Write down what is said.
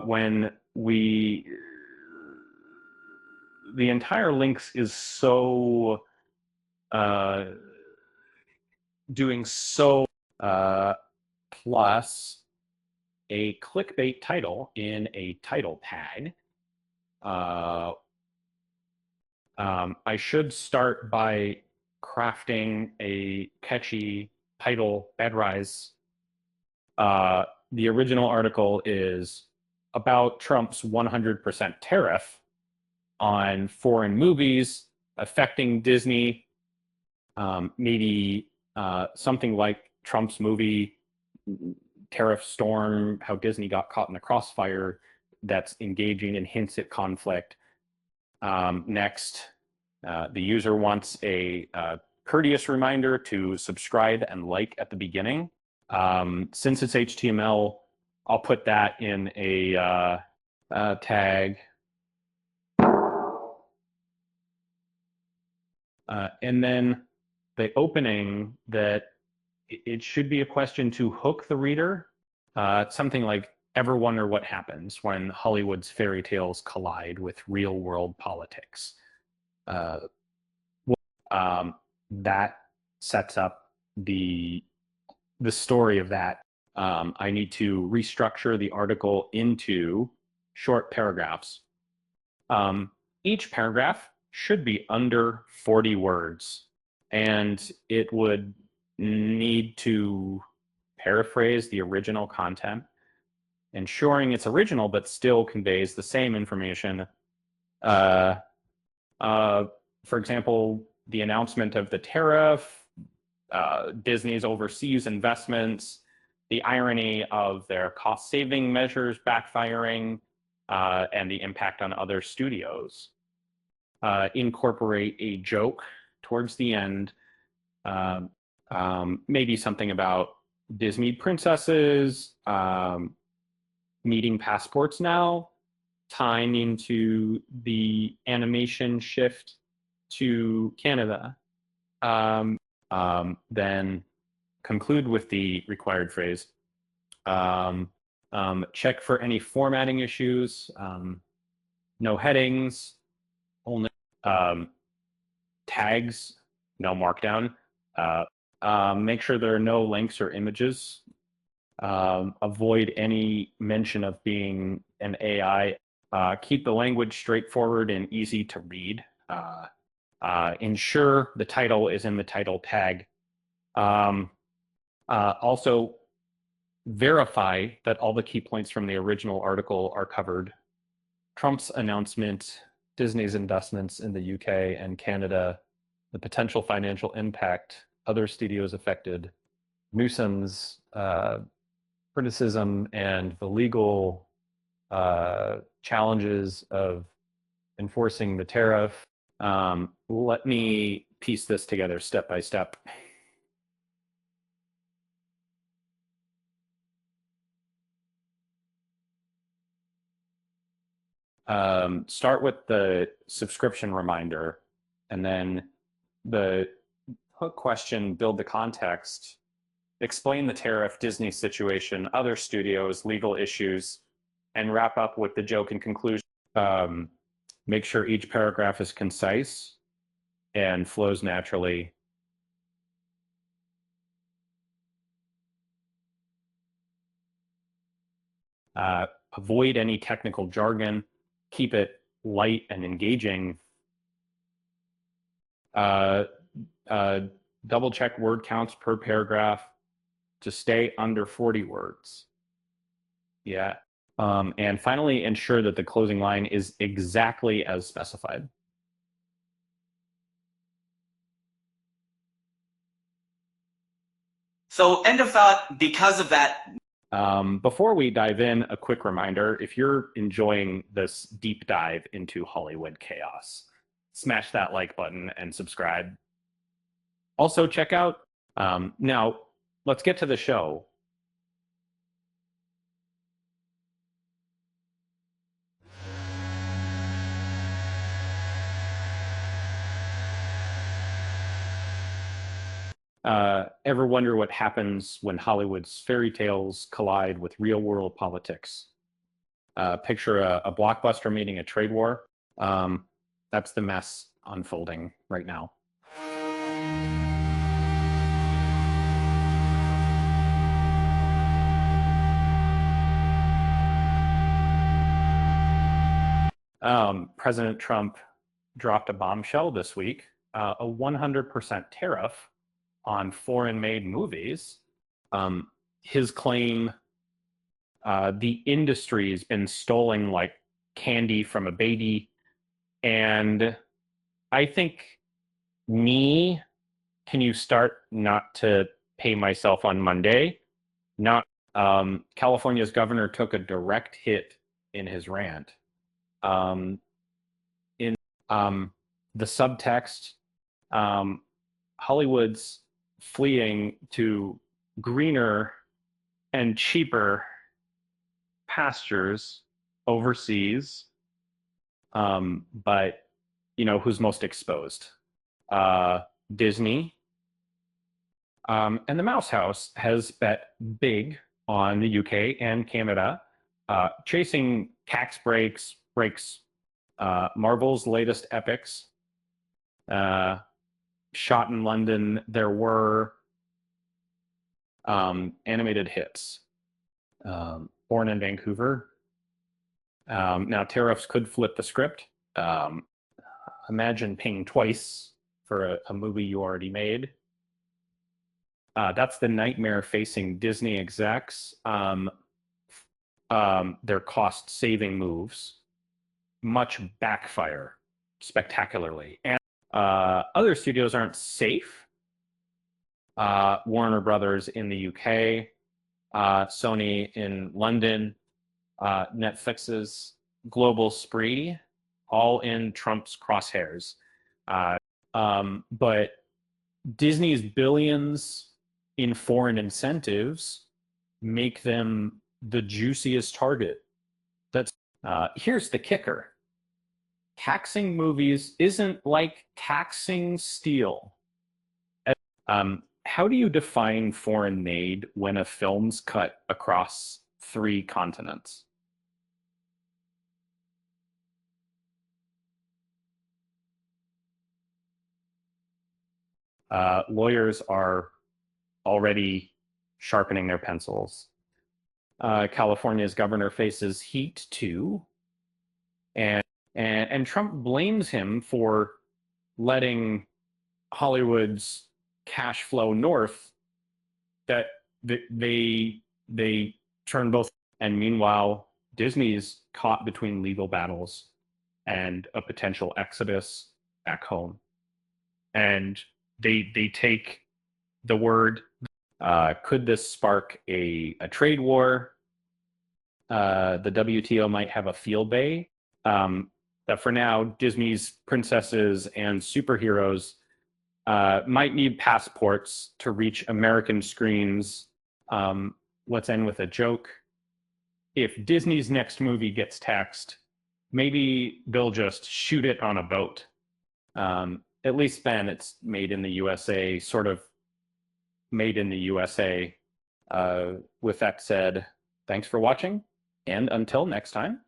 when the entire links is so doing so plus a clickbait title in a title tag. I should start by crafting a catchy title bedrise. The original article is about Trump's 100% tariff on foreign movies affecting Disney. Maybe something like Trump's movie Tariff Storm, how Disney got caught in the crossfire, that's engaging in hints at conflict. Next, the user wants a courteous reminder to subscribe and like at the beginning. Since it's HTML, I'll put that in a tag. And then the opening, that it should be a question to hook the reader. Something like, ever wonder what happens when Hollywood's fairy tales collide with real world politics? That sets up the story of that. I need to restructure the article into short paragraphs. Each paragraph should be under 40 words, and it would need to paraphrase the original content, ensuring it's original but still conveys the same information. For example, the announcement of the tariff, Disney's overseas investments, the irony of their cost-saving measures backfiring, and the impact on other studios. Incorporate a joke towards the end, maybe something about Disney princesses needing passports now, tying into the animation shift to Canada. Then conclude with the required phrase. Check for any formatting issues. No headings, only tags, no markdown. Make sure there are no links or images. Avoid any mention of being an AI. Keep the language straightforward and easy to read. Ensure the title is in the title tag. Also, verify that all the key points from the original article are covered. Trump's announcement, Disney's investments in the UK and Canada, the potential financial impact, other studios affected, Newsom's criticism, and the legal challenges of enforcing the tariff. Let me piece this together step by step. Start with the subscription reminder, and then the hook question, build the context, explain the tariff, Disney situation, other studios, legal issues, and wrap up with the joke and conclusion. Make sure each paragraph is concise and flows naturally. Avoid any technical jargon. Keep it light and engaging. Double check word counts per paragraph to stay under 40 words. Yeah. And finally, ensure that the closing line is exactly as specified. So end of thought, because of that. Before we dive in, a quick reminder, if you're enjoying this deep dive into Hollywood chaos, smash that like button and subscribe. Also check out, now let's get to the show. Ever wonder what happens when Hollywood's fairy tales collide with real world politics? Picture a blockbuster meeting a trade war. That's the mess unfolding right now. President Trump dropped a bombshell this week, a 100% tariff on foreign-made movies. His claim, the industry has been stolen like candy from a baby, and I think can you start not to pay myself on Monday? Not California's governor took a direct hit in his rant. In the subtext, Hollywood's fleeing to greener and cheaper pastures overseas, but who's most exposed? Disney. And the Mouse House has bet big on the UK and Canada, chasing tax breaks, Marvel's latest epics. Shot in London, there were animated hits. Born in Vancouver. Now tariffs could flip the script. Imagine paying twice for a movie you already made. That's the nightmare facing Disney execs. Their cost-saving moves much backfire spectacularly. And other studios aren't safe. Warner Brothers in the UK, Sony in London, Netflix's global spree, all in Trump's crosshairs. But Disney's billions in foreign incentives make them the juiciest target. Here's the kicker. Taxing movies isn't like taxing steel. How do you define foreign made when a film's cut across 3 continents? Lawyers are already sharpening their pencils. California's governor faces heat too, and Trump blames him for letting Hollywood's cash flow north. That they turn both, and meanwhile Disney's caught between legal battles and a potential exodus back home, and they take the word. Could this spark a trade war? The WTO might have a field day. That for now, Disney's princesses and superheroes might need passports to reach American screens. Let's end with a joke. If Disney's next movie gets taxed, maybe they'll just shoot it on a boat. At least then it's made in the USA, sort of made in the USA. With that said, thanks for watching, and until next time.